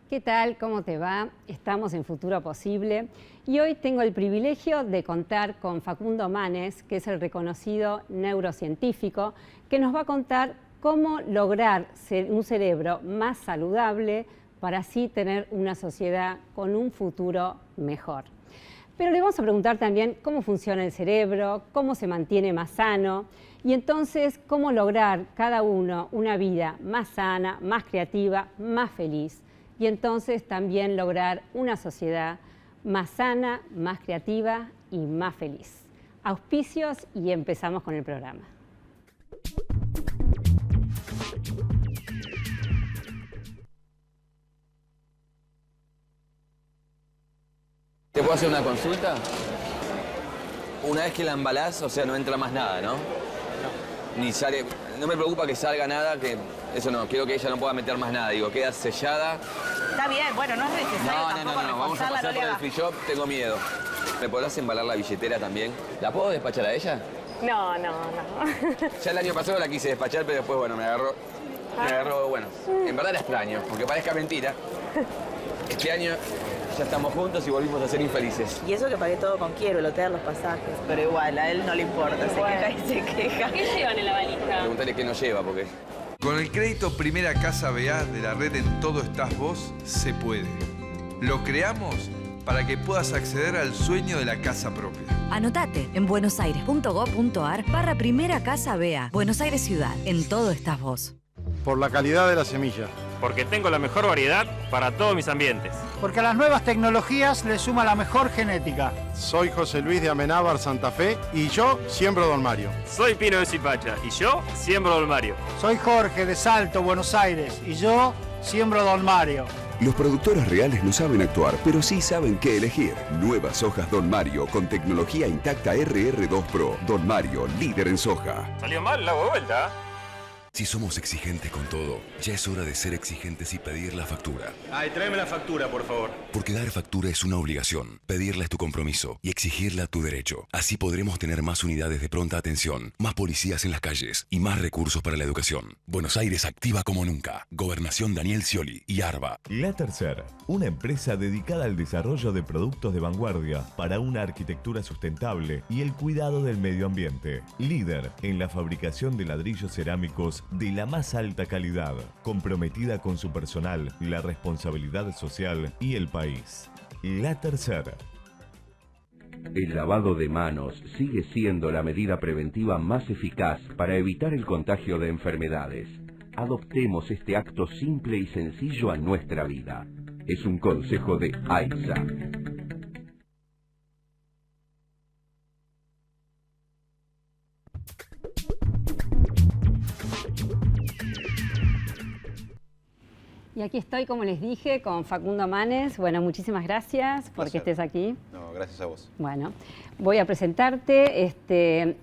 ¿Qué tal? ¿Cómo te va? Estamos en Futuro Posible y hoy tengo el privilegio de contar con Facundo Manes, que es el reconocido neurocientífico, que nos va a contar cómo lograr un cerebro más saludable para así tener una sociedad con un futuro mejor. Pero le vamos a preguntar también cómo funciona el cerebro, cómo se mantiene más sano y entonces cómo lograr cada uno una vida más sana, más creativa, más feliz. Y entonces también lograr una sociedad más sana, más creativa y más feliz. Auspicios y empezamos con el programa. ¿Te puedo hacer una consulta? Una vez que la embalás, o sea, no entra más nada, ¿no? No. Ni sale... No me preocupa que salga nada, que... Eso no, quiero que ella no pueda meter más nada. Digo, queda sellada. Está bien, bueno, no es necesario No, vamos a pasar por el free shop, tengo miedo. ¿Me podrás embalar la billetera también? ¿La puedo despachar a ella? No. Ya el año pasado la quise despachar, pero después, bueno, me agarró, bueno, en verdad era extraño, aunque parezca mentira. Este año ya estamos juntos y volvimos a ser infelices. Y eso que pagué todo con Quiero, el hotel, los pasajes. Pero igual, a él no le importa, se queja y se queja. ¿Qué llevan en la valija? Preguntale qué nos lleva, porque... Con el crédito Primera Casa BA de la red En Todo Estás Vos, se puede. Lo creamos para que puedas acceder al sueño de la casa propia. Anotate en buenosaires.gov.ar/Primera Casa BA. Buenos Aires Ciudad, En Todo Estás Vos. Por la calidad de la semilla. Porque tengo la mejor variedad para todos mis ambientes. Porque a las nuevas tecnologías le suma la mejor genética. Soy José Luis de Amenábar, Santa Fe, y yo siembro Don Mario. Soy Pino de Zipacha, y yo siembro Don Mario. Soy Jorge de Salto, Buenos Aires, y yo siembro Don Mario. Los productores reales no saben actuar, pero sí saben qué elegir. Nuevas hojas Don Mario con tecnología intacta RR2 Pro. Don Mario, líder en soja. Salió mal, la hago de vuelta. Si somos exigentes con todo, ya es hora de ser exigentes y pedir la factura. Ay, tráeme la factura, por favor. Porque dar factura es una obligación, pedirla es tu compromiso y exigirla tu derecho. Así podremos tener más unidades de pronta atención, más policías en las calles y más recursos para la educación. Buenos Aires activa como nunca. Gobernación Daniel Scioli y ARBA. La Tercera, una empresa dedicada al desarrollo de productos de vanguardia para una arquitectura sustentable y el cuidado del medio ambiente. Líder en la fabricación de ladrillos cerámicos de la más alta calidad, comprometida con su personal, la responsabilidad social y el país. La Tercera. El lavado de manos sigue siendo la medida preventiva más eficaz para evitar el contagio de enfermedades. Adoptemos este acto simple y sencillo a nuestra vida. Es un consejo de AISA. Y aquí estoy, como les dije, con Facundo Manes. Bueno, muchísimas gracias porque estés aquí. No, gracias a vos. Bueno, voy a presentarte.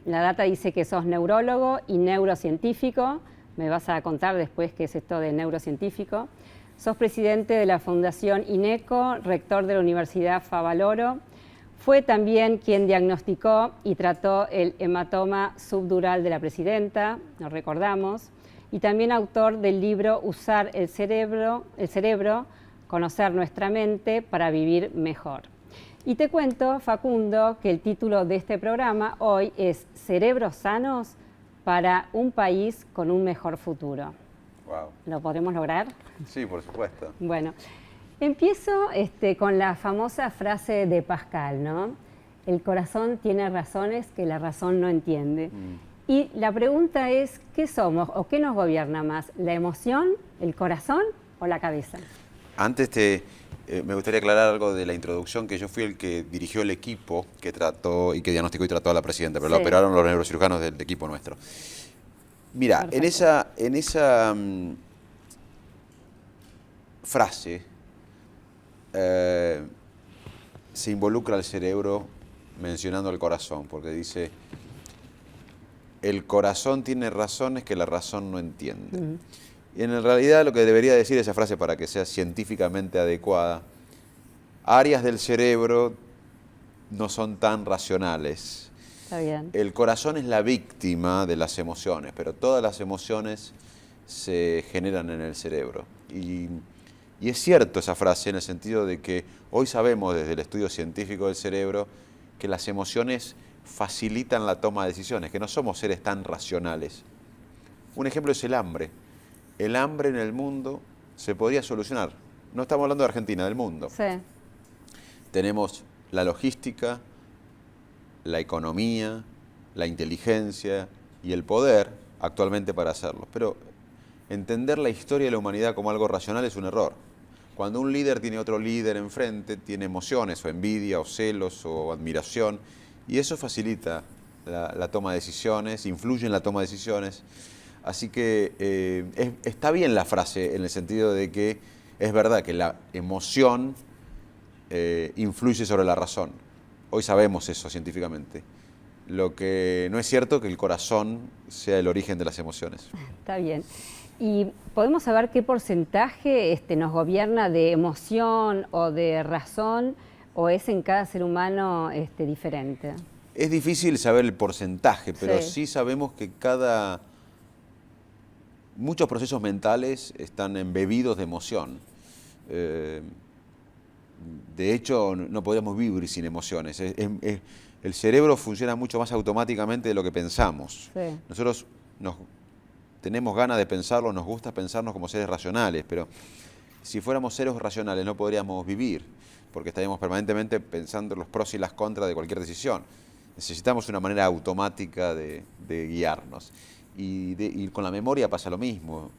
La data dice que sos neurólogo y neurocientífico. Me vas a contar después qué es esto de neurocientífico. Sos presidente de la Fundación INECO, rector de la Universidad Favaloro. Fue también quien diagnosticó y trató el hematoma subdural de la presidenta, nos recordamos. Y también autor del libro Usar el cerebro, conocer nuestra mente para vivir mejor. Y te cuento, Facundo, que el título de este programa hoy es Cerebros sanos para un país con un mejor futuro. Wow. ¿Lo podremos lograr? Sí, por supuesto. Bueno, empiezo con la famosa frase de Pascal, ¿no? El corazón tiene razones que la razón no entiende. Y la pregunta es, ¿qué somos o qué nos gobierna más? ¿La emoción, el corazón o la cabeza? Antes me gustaría aclarar algo de la introducción, que yo fui el que dirigió el equipo que trató y que diagnosticó y trató a la presidenta, pero la operaron los neurocirujanos del equipo nuestro. Mira, perfecto. en esa frase se involucra el cerebro mencionando el corazón, porque dice... El corazón tiene razones que la razón no entiende. Y en realidad lo que debería decir esa frase para que sea científicamente adecuada, áreas del cerebro no son tan racionales. Está bien. El corazón es la víctima de las emociones, pero todas las emociones se generan en el cerebro. Y Y es cierto esa frase en el sentido de que hoy sabemos desde el estudio científico del cerebro que las emociones facilitan la toma de decisiones, que no somos seres tan racionales. Un ejemplo es el hambre. El hambre en el mundo se podría solucionar. No estamos hablando de Argentina, del mundo. Sí. Tenemos la logística, la economía, la inteligencia y el poder actualmente para hacerlo. Pero entender la historia de la humanidad como algo racional es un error. Cuando un líder tiene otro líder enfrente, tiene emociones o envidia o celos o admiración, y eso facilita la toma de decisiones, influye en la toma de decisiones. Así que está bien la frase en el sentido de que es verdad que la emoción influye sobre la razón. Hoy sabemos eso científicamente. Lo que no es cierto que el corazón sea el origen de las emociones. Está bien. ¿Y podemos saber qué porcentaje nos gobierna de emoción o de razón, o es en cada ser humano diferente? Es difícil saber el porcentaje, pero Sí. sí sabemos que muchos procesos mentales están embebidos de emoción. De hecho, no podríamos vivir sin emociones. El cerebro funciona mucho más automáticamente de lo que pensamos. Sí. Nosotros tenemos ganas de pensarlo, nos gusta pensarnos como seres racionales, pero si fuéramos seres racionales no podríamos vivir, porque estaríamos permanentemente pensando los pros y las contras de cualquier decisión. Necesitamos una manera automática de guiarnos. Y con la memoria pasa lo mismo.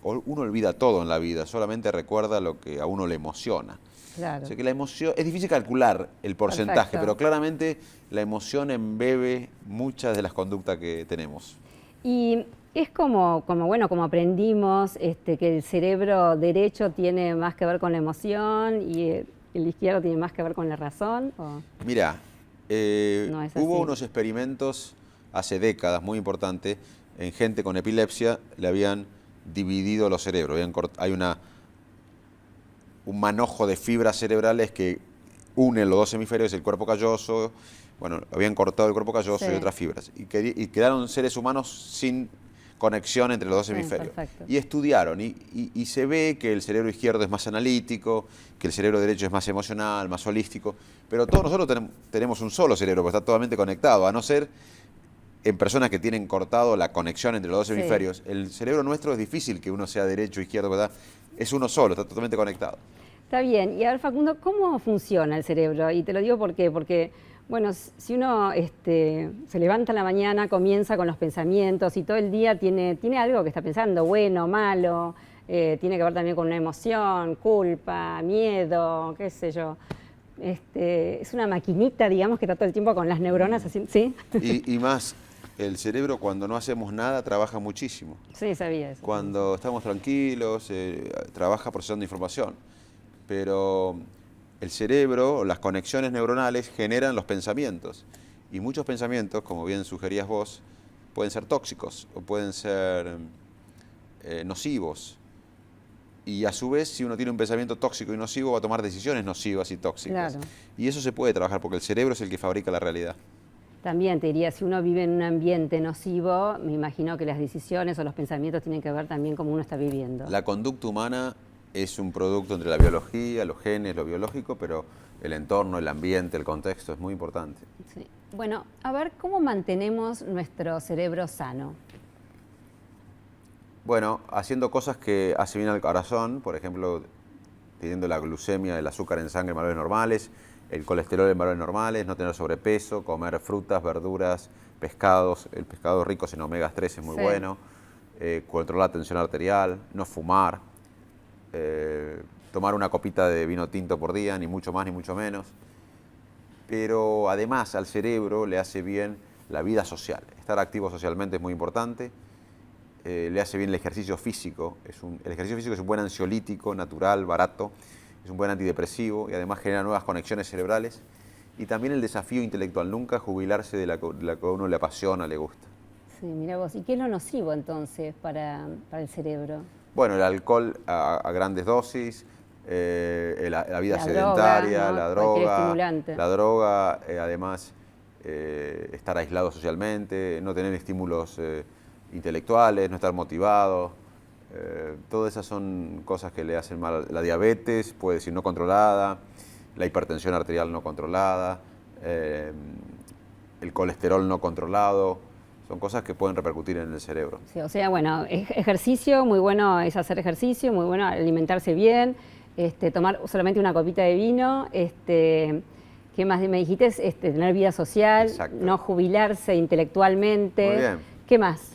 Uno olvida todo en la vida, solamente recuerda lo que a uno le emociona. Claro. O sea que la emoción, es difícil calcular el porcentaje, Perfecto. pero claramente la emoción embebe muchas de las conductas que tenemos. Y es como aprendimos que el cerebro derecho tiene más que ver con la emoción y el izquierdo tiene más que ver con la razón. ¿O? Mira, No es así. hubo unos experimentos hace décadas muy importantes en gente con epilepsia, le habían dividido los cerebros. Hay un manojo de fibras cerebrales que unen los dos hemisferios del cuerpo calloso. Bueno, habían cortado el cuerpo calloso Sí. y otras fibras. Y quedaron seres humanos sin conexión entre los dos hemisferios. Perfecto. Y estudiaron, y se ve que el cerebro izquierdo es más analítico, que el cerebro derecho es más emocional, más holístico, pero todos nosotros tenemos un solo cerebro, porque está totalmente conectado, a no ser en personas que tienen cortado la conexión entre los dos Sí. hemisferios. El cerebro nuestro es difícil que uno sea derecho o izquierdo, ¿verdad? Es uno solo, está totalmente conectado. Está bien. Y a ver, Facundo, ¿cómo funciona el cerebro? Y te lo digo porque bueno, si uno se levanta en la mañana, comienza con los pensamientos y todo el día tiene algo que está pensando, bueno, malo, tiene que ver también con una emoción, culpa, miedo, qué sé yo. Es una maquinita, digamos, que está todo el tiempo con las neuronas así, ¿sí? Y más, el cerebro cuando no hacemos nada trabaja muchísimo. Sí, sabía eso. Cuando estamos tranquilos, trabaja procesando información. Pero el cerebro, las conexiones neuronales generan los pensamientos. Y muchos pensamientos, como bien sugerías vos, pueden ser tóxicos o pueden ser nocivos. Y a su vez, si uno tiene un pensamiento tóxico y nocivo, va a tomar decisiones nocivas y tóxicas. Claro. Y eso se puede trabajar porque el cerebro es el que fabrica la realidad. También te diría, si uno vive en un ambiente nocivo, me imagino que las decisiones o los pensamientos tienen que ver también cómo uno está viviendo. La conducta humana es un producto entre la biología, los genes, lo biológico, pero el entorno, el ambiente, el contexto es muy importante. Sí. Bueno, a ver, ¿cómo mantenemos nuestro cerebro sano? Bueno, haciendo cosas que hacen bien al corazón, por ejemplo, teniendo la glucemia, el azúcar en sangre en valores normales, el colesterol en valores normales, no tener sobrepeso, comer frutas, verduras, pescados. El pescado rico en omegas 3 es muy bueno. Controlar la tensión arterial, no fumar, tomar una copita de vino tinto por día, ni mucho más ni mucho menos. Pero además al cerebro le hace bien la vida social. Estar activo socialmente es muy importante. Le hace bien el ejercicio físico. El ejercicio físico es un buen ansiolítico, natural, barato. Es un buen antidepresivo y además genera nuevas conexiones cerebrales. Y también el desafío intelectual, nunca jubilarse de la que a uno le apasiona, le gusta. Sí, mira vos. ¿Y qué es lo nocivo entonces para el cerebro? Bueno, el alcohol a grandes dosis, la vida La sedentaria, droga, ¿no? la droga, además estar aislado socialmente, no tener estímulos intelectuales, no estar motivado, Todas esas son cosas que le hacen mal. La diabetes, puede ser no controlada, la hipertensión arterial no controlada, el colesterol no controlado, son cosas que pueden repercutir en el cerebro. Sí, o sea, bueno, ejercicio, muy bueno es hacer ejercicio, muy bueno alimentarse bien, tomar solamente una copita de vino, ¿qué más me dijiste? Tener vida social, Exacto. no jubilarse intelectualmente. Muy bien. ¿Qué más?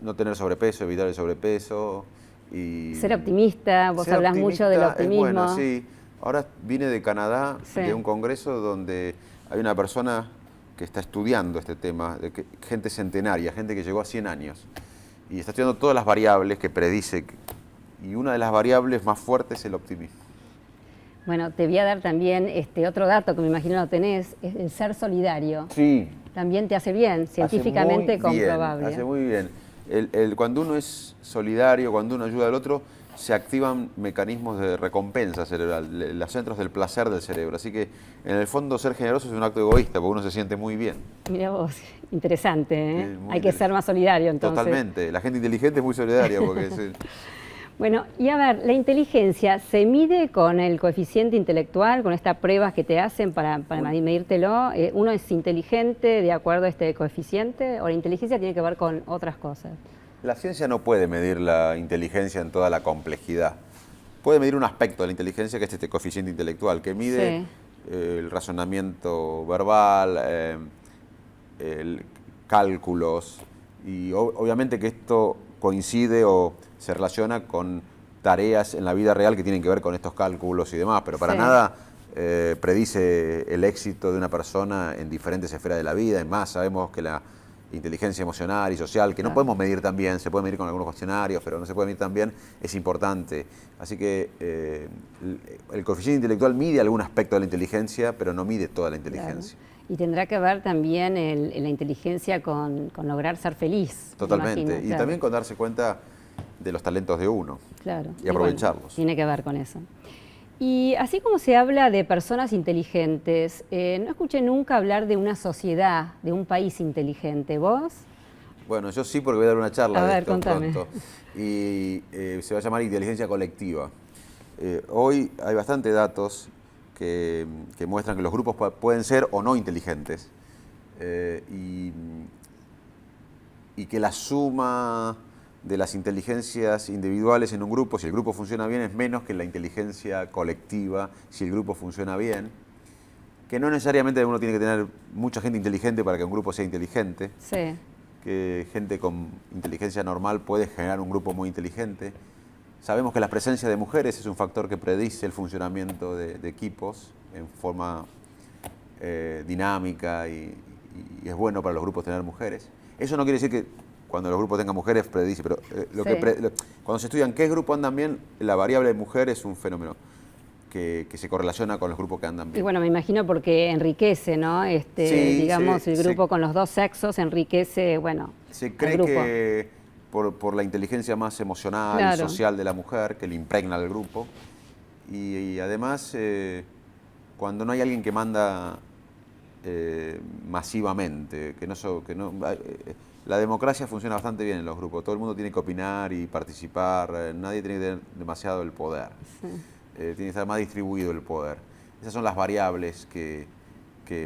No tener sobrepeso, evitar el sobrepeso. Y Ser optimista, vos hablas mucho del optimismo. Es bueno, sí. Ahora vine de Canadá, Sí. de un congreso donde hay una persona que está estudiando este tema, gente centenaria, gente que llegó a 100 años, y está estudiando todas las variables que predice, y una de las variables más fuertes es el optimismo. Bueno, te voy a dar también otro dato que me imagino lo tenés, es el ser solidario. Sí. También te hace bien, científicamente Hace muy bien, comprobable. hace muy bien. Cuando uno es solidario, cuando uno ayuda al otro, se activan mecanismos de recompensa cerebral, los centros del placer del cerebro. Así que, en el fondo, ser generoso es un acto egoísta, porque uno se siente muy bien. Mira vos, interesante, ¿eh? Sí, muy Hay que ser más solidario, entonces. Totalmente. La gente inteligente es muy solidaria, porque Bueno, y a ver, la inteligencia, ¿se mide con el coeficiente intelectual, con estas pruebas que te hacen para medírtelo? ¿Uno es inteligente de acuerdo a este coeficiente o la inteligencia tiene que ver con otras cosas? La ciencia no puede medir la inteligencia en toda la complejidad. Puede medir un aspecto de la inteligencia, que es este coeficiente intelectual, que mide el razonamiento verbal, cálculos, y obviamente que esto coincide o se relaciona con tareas en la vida real que tienen que ver con estos cálculos y demás, pero para nada predice el éxito de una persona en diferentes esferas de la vida. Es más, sabemos que la inteligencia emocional y social, que no podemos medir tan bien, se puede medir con algunos cuestionarios, pero no se puede medir tan bien, es importante. Así que el coeficiente intelectual mide algún aspecto de la inteligencia, pero no mide toda la inteligencia. Claro. Y tendrá que ver también la inteligencia con lograr ser feliz. Totalmente. Imagino, Y claro. también con darse cuenta de los talentos de uno. Claro. Y aprovecharlos. Bueno, tiene que ver con eso. Y así como se habla de personas inteligentes, no escuché nunca hablar de una sociedad, de un país inteligente. ¿Vos? Bueno, yo sí, porque voy a dar una charla de esto contame. pronto. Y se va a llamar inteligencia colectiva. Hoy hay bastantes datos que muestran que los grupos pueden ser o no inteligentes. Y que la suma de las inteligencias individuales en un grupo, si el grupo funciona bien, es menos que la inteligencia colectiva si el grupo funciona bien. Que no necesariamente uno tiene que tener mucha gente inteligente para que un grupo sea inteligente. Sí. Que gente con inteligencia normal puede generar un grupo muy inteligente. Sabemos que la presencia de mujeres es un factor que predice el funcionamiento de equipos en forma dinámica y es bueno para los grupos tener mujeres. Eso no quiere decir que cuando los grupos tengan mujeres predice, pero cuando se estudian qué grupos andan bien, la variable de mujer es un fenómeno que se correlaciona con los grupos que andan bien. Y bueno, me imagino porque enriquece, ¿no? Digamos, el grupo con los dos sexos enriquece, bueno, se cree que por la inteligencia más emocional y social de la mujer, que le impregna al grupo, y además cuando no hay alguien que manda masivamente, la democracia funciona bastante bien en los grupos, todo el mundo tiene que opinar y participar, nadie tiene que tener demasiado el poder, tiene que estar más distribuido el poder. Esas son las variables que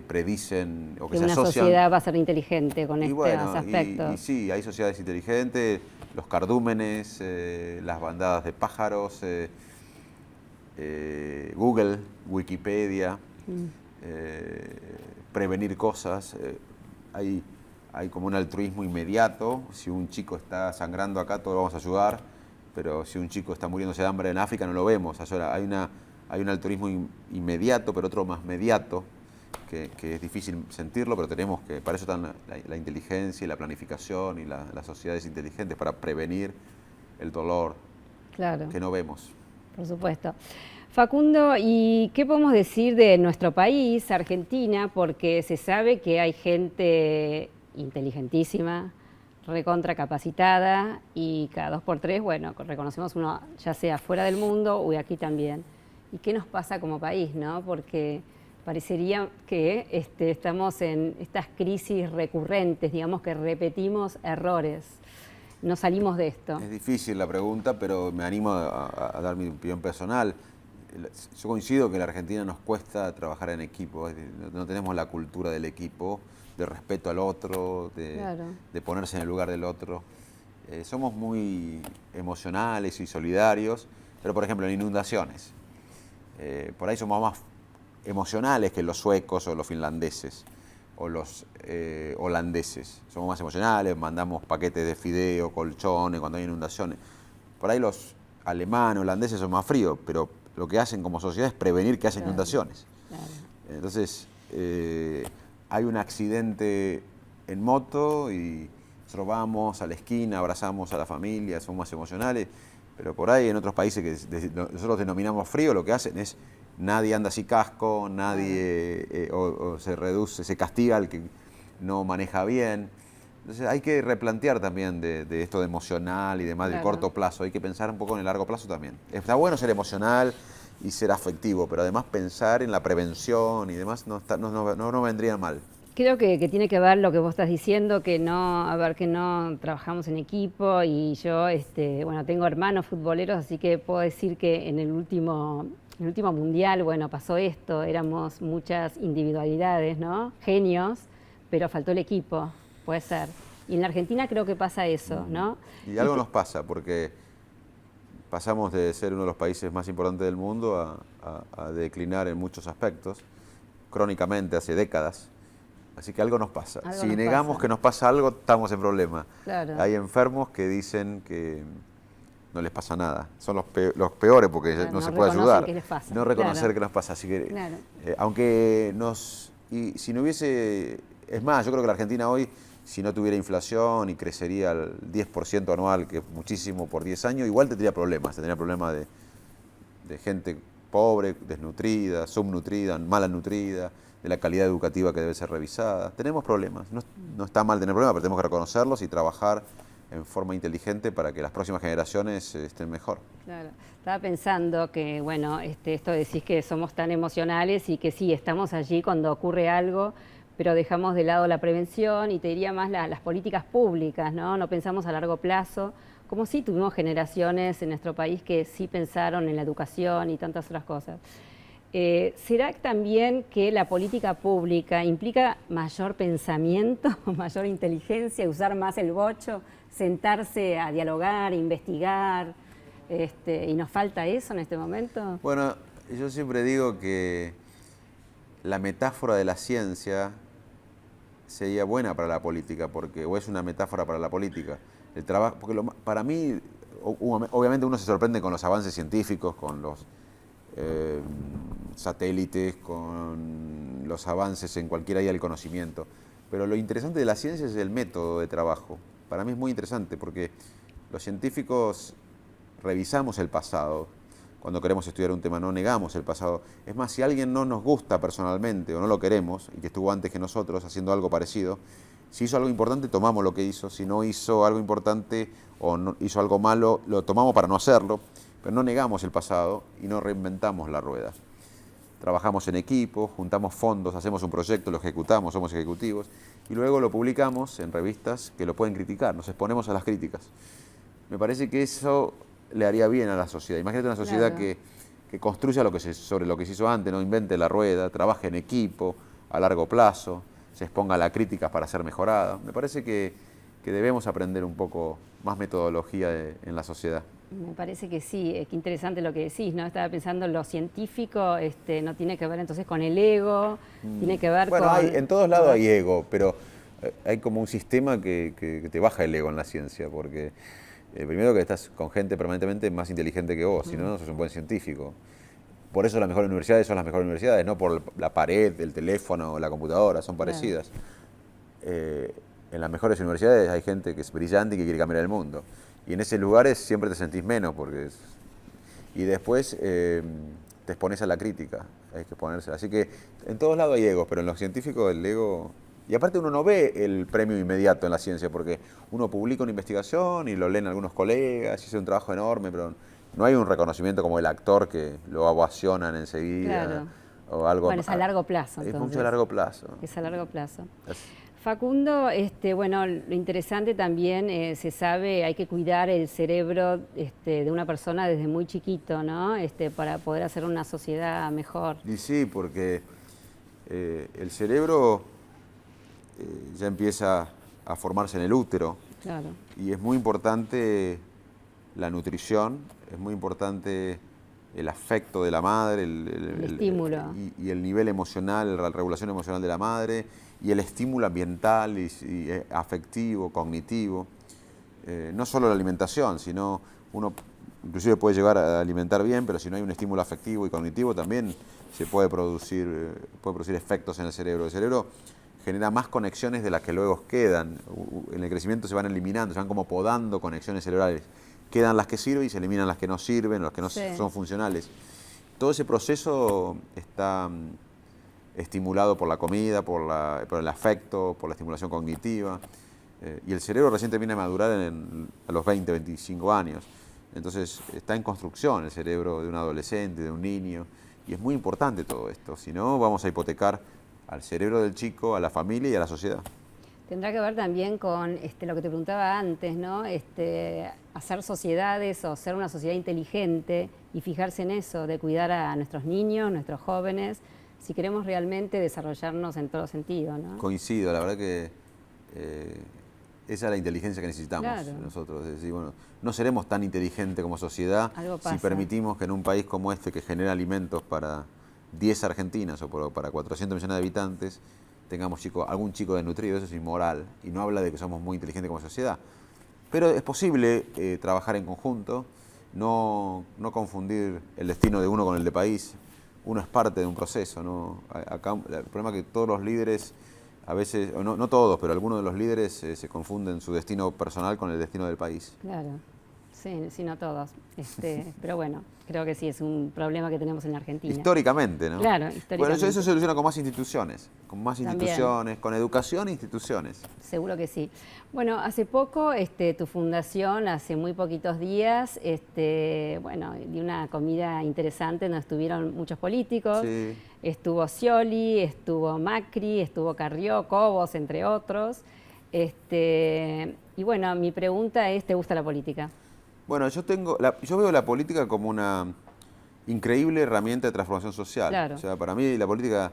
predicen o que se asocian. Una sociedad va a ser inteligente con estos aspectos. Y sí, hay sociedades inteligentes, los cardúmenes, las bandadas de pájaros, Google, Wikipedia, prevenir cosas. Hay como un altruismo inmediato. Si un chico está sangrando acá, todos lo vamos a ayudar, pero si un chico está muriéndose de hambre en África, no lo vemos. Hay un altruismo inmediato, pero otro más mediato, que es difícil sentirlo, pero tenemos que, para eso están la inteligencia y la planificación y las sociedades inteligentes, para prevenir el dolor que no vemos. Por supuesto. Facundo, ¿y qué podemos decir de nuestro país, Argentina? Porque se sabe que hay gente inteligentísima, recontra capacitada, y cada 2 por 3, bueno, reconocemos uno ya sea fuera del mundo o aquí también. ¿Y qué nos pasa como país, no? Porque parecería que estamos en estas crisis recurrentes, digamos que repetimos errores. no salimos de esto? Es difícil la pregunta, pero me animo a dar mi opinión personal. Yo coincido que en la Argentina nos cuesta trabajar en equipo, no tenemos la cultura del equipo, de respeto al otro, de ponerse en el lugar del otro. Somos muy emocionales y solidarios, pero por ejemplo en inundaciones, por ahí somos más emocionales que los suecos o los finlandeses o los holandeses. Somos más emocionales, mandamos paquetes de fideo, colchones cuando hay inundaciones. Por ahí los alemanes, holandeses son más fríos, pero lo que hacen como sociedad es prevenir que haya inundaciones. Claro. Entonces, hay un accidente en moto y nosotros vamos a la esquina, abrazamos a la familia, somos más emocionales, pero por ahí en otros países que nosotros denominamos frío, lo que hacen es nadie anda sin casco, nadie o se reduce, se castiga al que no maneja bien. Entonces hay que replantear también de esto de emocional y demás, del corto plazo. Hay que pensar un poco en el largo plazo también. Está bueno ser emocional y ser afectivo, pero además pensar en la prevención y demás no vendría mal. Creo que tiene que ver lo que vos estás diciendo, que no trabajamos en equipo, y yo bueno, tengo hermanos futboleros, así que puedo decir que en el último mundial, bueno, pasó esto, éramos muchas individualidades, ¿no? Genios, pero faltó el equipo. Puede ser. Y en la Argentina creo que pasa eso, ¿no? Y algo nos pasa, porque pasamos de ser uno de los países más importantes del mundo a declinar en muchos aspectos, crónicamente, hace décadas. Así que algo nos pasa. Si negamos que nos pasa algo, estamos en problema. Claro. Hay enfermos que dicen que no les pasa nada. Son los peores porque no se puede ayudar. Que les pasa. No reconocer que nos pasa. Así que, aunque si no hubiese... Es más, yo creo que la Argentina hoy, si no tuviera inflación y crecería al 10% anual, que es muchísimo por 10 años, igual tendría problemas. Tendría problemas de gente pobre, desnutrida, subnutrida, mal nutrida, de la calidad educativa que debe ser revisada. Tenemos problemas. No está mal tener problemas, pero tenemos que reconocerlos y trabajar en forma inteligente para que las próximas generaciones estén mejor. Claro. Estaba pensando que, bueno, esto decís que somos tan emocionales y que sí, estamos allí cuando ocurre algo, pero dejamos de lado la prevención y te diría más las políticas públicas, ¿no? No pensamos a largo plazo, como sí tuvimos generaciones en nuestro país que sí pensaron en la educación y tantas otras cosas. ¿Será también que la política pública implica mayor pensamiento, mayor inteligencia, usar más el bocho, sentarse a dialogar, investigar, y nos falta eso en este momento? Bueno, yo siempre digo que la metáfora de la ciencia sería buena para la política, o es una metáfora para la política. El trabajo, porque para mí, obviamente uno se sorprende con los avances científicos, con los satélites, con los avances en cualquier área del conocimiento, pero lo interesante de la ciencia es el método de trabajo. Para mí es muy interesante porque los científicos revisamos el pasado. Cuando queremos estudiar un tema no negamos el pasado. Es más, si alguien no nos gusta personalmente o no lo queremos, y que estuvo antes que nosotros haciendo algo parecido, si hizo algo importante tomamos lo que hizo, si no hizo algo importante o no hizo algo malo, lo tomamos para no hacerlo, pero no negamos el pasado y no reinventamos la rueda. Trabajamos en equipo, juntamos fondos, hacemos un proyecto, lo ejecutamos, somos ejecutivos, y luego lo publicamos en revistas que lo pueden criticar, nos exponemos a las críticas. Me parece que eso le haría bien a la sociedad. Imagínate una sociedad que construya sobre lo que se hizo antes, no invente la rueda, trabaje en equipo, a largo plazo, se exponga a la crítica para ser mejorada. Me parece que debemos aprender un poco más metodología en la sociedad. Me parece que sí, qué interesante lo que decís, ¿no? Estaba pensando en lo científico, no tiene que ver entonces con el ego, tiene que ver con... En todos lados hay ego, pero hay como un sistema que te baja el ego en la ciencia, porque primero que estás con gente permanentemente más inteligente que vos, si no sos un buen científico. Por eso las mejores universidades son las mejores universidades, no por la pared, el teléfono o la computadora, son parecidas. En las mejores universidades hay gente que es brillante y que quiere cambiar el mundo. Y en esos lugares siempre te sentís menos, y después te expones a la crítica, hay que exponerse. Así que en todos lados hay egos, pero en los científicos el ego... Y aparte uno no ve el premio inmediato en la ciencia, porque uno publica una investigación y lo leen algunos colegas, y hace un trabajo enorme, pero no hay un reconocimiento como el actor que lo ovacionan enseguida. Claro. O algo. Bueno, es a largo plazo. Es mucho a largo plazo. Es a largo plazo. Facundo, bueno, lo interesante también, se sabe, hay que cuidar el cerebro de una persona desde muy chiquito, ¿no? Para poder hacer una sociedad mejor. Y sí, porque el cerebro ya empieza a formarse en el útero. Claro. Y es muy importante la nutrición, es muy importante el afecto de la madre, el estímulo. Y el nivel emocional, la regulación emocional de la madre, y el estímulo ambiental y afectivo, cognitivo. No solo la alimentación, sino uno inclusive puede llegar a alimentar bien, pero si no hay un estímulo afectivo y cognitivo también se puede producir efectos en el cerebro. El cerebro genera más conexiones de las que luego quedan. En el crecimiento se van eliminando, se van como podando conexiones cerebrales. Quedan las que sirven y se eliminan las que no sirven, las que no son funcionales. Todo ese proceso está estimulado por la comida, por el afecto, por la estimulación cognitiva. Y el cerebro recién termina de madurar a los 20, 25 años. Entonces está en construcción el cerebro de un adolescente, de un niño. Y es muy importante todo esto. Si no, vamos a hipotecar al cerebro del chico, a la familia y a la sociedad. Tendrá que ver también con lo que te preguntaba antes, ¿no? Hacer sociedades o ser una sociedad inteligente y fijarse en eso, de cuidar a nuestros niños, nuestros jóvenes, si queremos realmente desarrollarnos en todo sentido, ¿no? Coincido, la verdad que esa es la inteligencia que necesitamos nosotros. Es decir, bueno, no seremos tan inteligentes como sociedad si permitimos que en un país como este, que genera alimentos para 10 argentinas o para 400 millones de habitantes, tengamos algún chico desnutrido. Eso es inmoral y no habla de que somos muy inteligentes como sociedad. Pero es posible trabajar en conjunto, no confundir el destino de uno con el del país. Uno es parte de un proceso, ¿no? Acá, el problema es que todos los líderes, a veces, no todos, pero algunos de los líderes se confunden su destino personal con el destino del país. Claro, sí, no todos. Pero bueno, creo que sí, es un problema que tenemos en la Argentina. Históricamente, ¿no? Claro, históricamente. Bueno, eso se soluciona con más instituciones, con educación e instituciones. Seguro que sí. Bueno, hace poco tu fundación, hace muy poquitos días, bueno, dio una comida interesante donde estuvieron muchos políticos. Sí. Estuvo Scioli, estuvo Macri, estuvo Carrió, Cobos, entre otros. Y bueno, mi pregunta es, ¿te gusta la política? Bueno, yo veo la política como una increíble herramienta de transformación social. Claro. O sea, para mí la política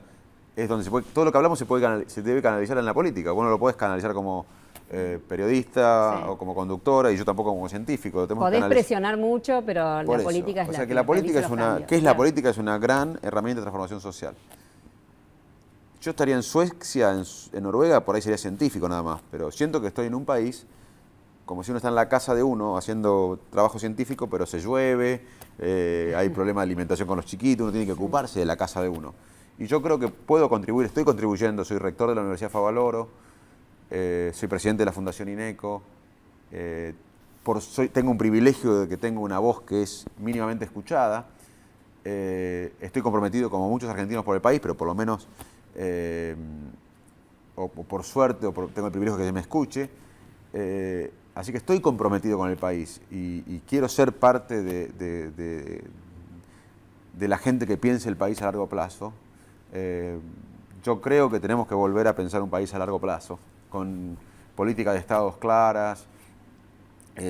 es donde todo lo que hablamos se debe canalizar en la política. Vos no lo podés canalizar como periodista o como conductora, y yo tampoco como científico. Podés presionar mucho, pero la política es la que la política es una... ¿Qué es la política? Es una gran herramienta de transformación social. Yo estaría en Suecia, en Noruega, por ahí sería científico nada más, pero siento que estoy en un país como si uno está en la casa de uno haciendo trabajo científico, pero se llueve, hay problemas de alimentación con los chiquitos, uno tiene que ocuparse de la casa de uno. Y yo creo que puedo contribuir, estoy contribuyendo, soy rector de la Universidad Favaloro, soy presidente de la Fundación INECO, tengo un privilegio de que tengo una voz que es mínimamente escuchada, estoy comprometido como muchos argentinos por el país, pero por lo menos, o por suerte, tengo el privilegio de que se me escuche. Así que estoy comprometido con el país y quiero ser parte de la gente que piense el país a largo plazo. Yo creo que tenemos que volver a pensar un país a largo plazo, con políticas de estados claras,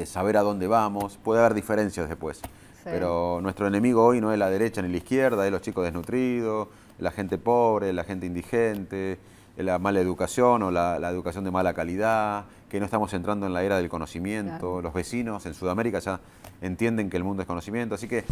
saber a dónde vamos. Puede haber diferencias después, pero nuestro enemigo hoy no es la derecha ni la izquierda, es los chicos desnutridos, la gente pobre, la gente indigente, la mala educación o la educación de mala calidad, que no estamos entrando en la era del conocimiento. Claro. Los vecinos en Sudamérica ya entienden que el mundo es conocimiento, así que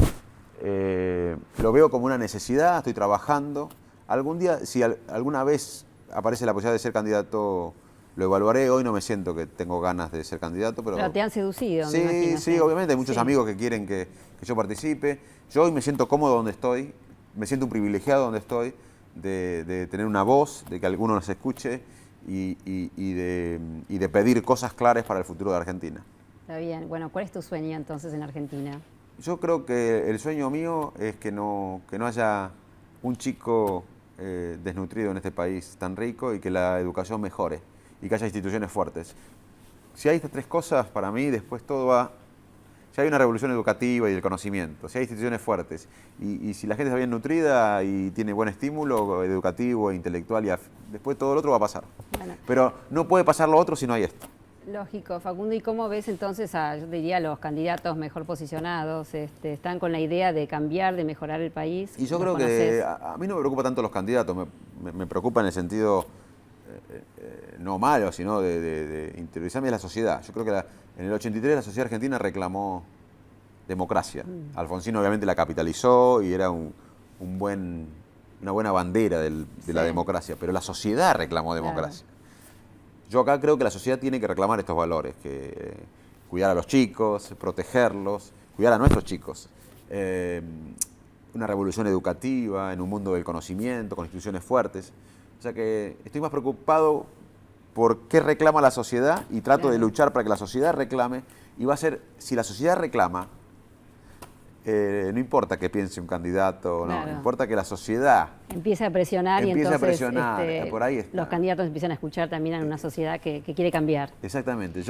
lo veo como una necesidad, estoy trabajando. Algún día, si alguna vez aparece la posibilidad de ser candidato, lo evaluaré. Hoy no me siento que tengo ganas de ser candidato, pero te han seducido, sí, me imagino. Sí, obviamente, hay muchos amigos que quieren que yo participe. Yo hoy me siento cómodo donde estoy, me siento un privilegiado donde estoy, de tener una voz, de que alguno nos escuche y de pedir cosas claras para el futuro de Argentina. Está bien. Bueno, ¿cuál es tu sueño entonces en Argentina? Yo creo que el sueño mío es que no haya un chico desnutrido en este país tan rico, y que la educación mejore y que haya instituciones fuertes. Si hay estas tres cosas, para mí después todo va... Si hay una revolución educativa y del conocimiento, si hay instituciones fuertes, y si la gente está bien nutrida y tiene buen estímulo educativo, intelectual, después todo lo otro va a pasar. Bueno. Pero no puede pasar lo otro si no hay esto. Lógico, Facundo. ¿Y cómo ves entonces yo diría, los candidatos mejor posicionados? ¿Están con la idea de cambiar, de mejorar el país? Y yo creo que a mí no me preocupa tanto los candidatos, me preocupa en el sentido no malo, sino de interiorizarme en la sociedad. Yo creo que en el 83 la sociedad argentina reclamó democracia. Alfonsín obviamente la capitalizó y era una buena bandera de la democracia, pero la sociedad reclamó democracia. Claro. Yo acá creo que la sociedad tiene que reclamar estos valores, que cuidar a los chicos, protegerlos, cuidar a nuestros chicos. Una revolución educativa en un mundo del conocimiento, con instituciones fuertes. O sea que estoy más preocupado por qué reclama la sociedad y trato de luchar para que la sociedad reclame. Y va a ser, si la sociedad reclama, no importa que piense un candidato, no importa que la sociedad empiece a presionar y entonces por ahí está. Los candidatos empiezan a escuchar también en una sociedad que quiere cambiar. Exactamente.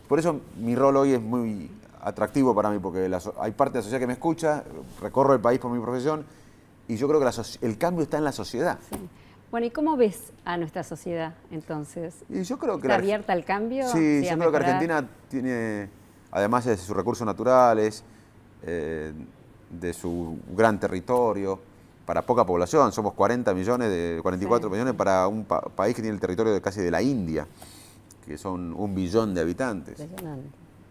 Por eso mi rol hoy es muy atractivo para mí, porque hay parte de la sociedad que me escucha, recorro el país por mi profesión, y yo creo que el cambio está en la sociedad. Sí. Bueno, ¿y cómo ves a nuestra sociedad entonces? Y yo creo que ¿Está abierta al cambio? Sí, yo creo que Argentina tiene, además de sus recursos naturales, de su gran territorio, para poca población, somos 40 millones, 44 millones para un país que tiene el territorio casi de la India, que son 1 billón de habitantes.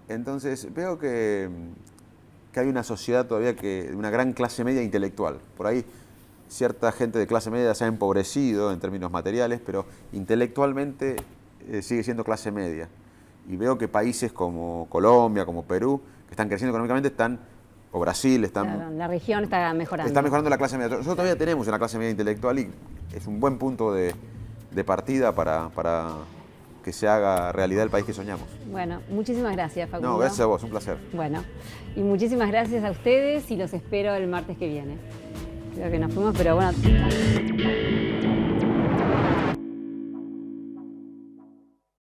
Entonces veo que hay una sociedad todavía de una gran clase media intelectual. Por ahí cierta gente de clase media se ha empobrecido en términos materiales, pero intelectualmente sigue siendo clase media. Y veo que países como Colombia, como Perú, que están creciendo económicamente, o Brasil, la región está mejorando. Está mejorando la clase media. Nosotros todavía tenemos una clase media intelectual y es un buen punto de partida para que se haga realidad el país que soñamos. Bueno, muchísimas gracias, Facundo. No, gracias a vos, un placer. Bueno, y muchísimas gracias a ustedes y los espero el martes que viene. Creo que nos fuimos, pero bueno.